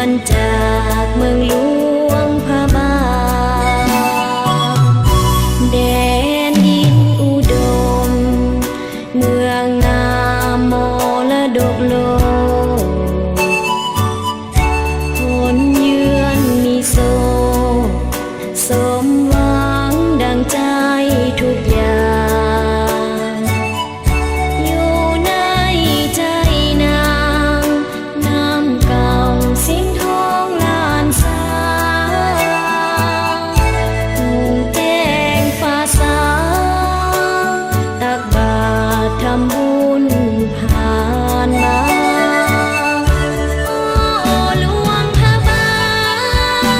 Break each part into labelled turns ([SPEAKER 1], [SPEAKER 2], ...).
[SPEAKER 1] วันจากเมืองหลวงพระบางแดนดินอุดมเมืองงามมรดกโลกคนเยือนมีโศกสมหวังดังใจทุกอย่างอยู่ในใจนางน้ำเก่าสิงทองลานสาหุงแจ้งฟ้าสางตักบาตรทำบุญผ่านมาหลวงพระบา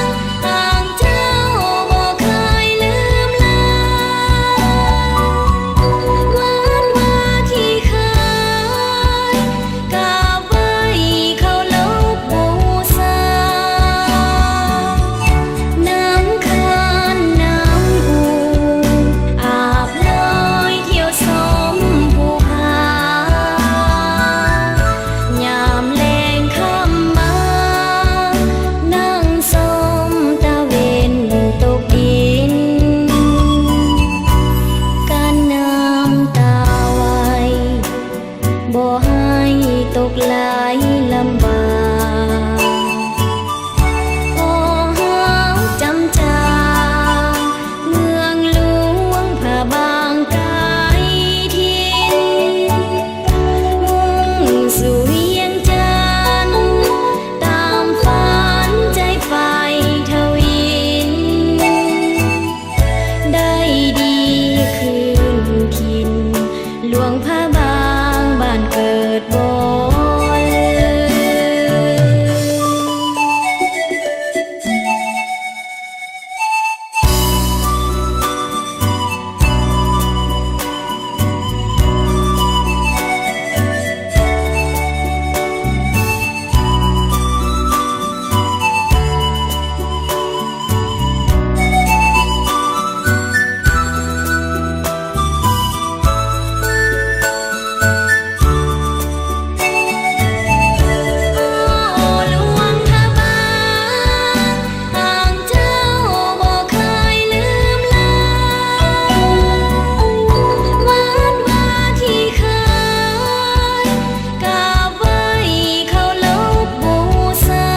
[SPEAKER 1] งต่างเจ้าบ่เคยลืมลาวันมาที่เคยกราบไหว้เคารพบูชาน้ำค้างน้ำอูอาบลอยเที่ยวชมภูผายามแลงค่ำมานั่งชมตะเวนตกดินการน้ำตาไว้บ่ให้ตกไหลลำบากขอหาจำจาเมืองหลวงพระบางไกลถิ่นมุ่งสู่เวียงจันทน์ตามฝันใจใฝ่ทวินได้ดีคืนถิ่นหลวงพระบางบ้านเกิดบ่ลืหลวงพระบางต่างเจ้าบ่เคยลืมลาวันว่าที่เคยกราบไหว้เคารพบูชา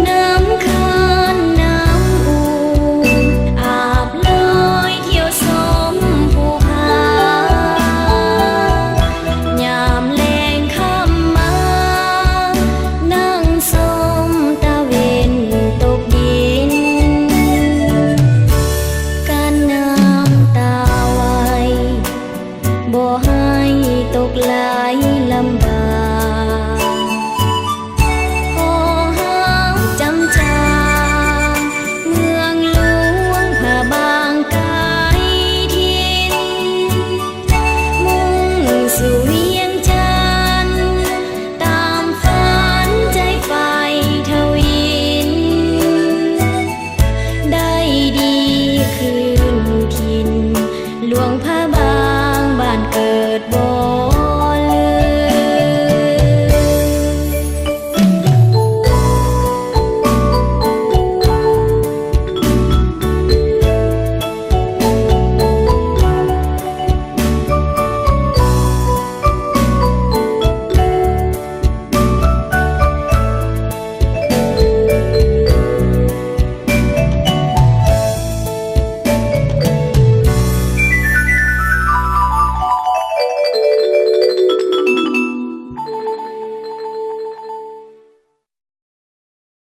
[SPEAKER 1] น้ำค้างน้ำอูอาบลอยเที่ยวชมภูผายามแลงค่ำมานั่งชมตะเวนตกดินการน้ำตาไว้บ่ให้ตกไหลลำ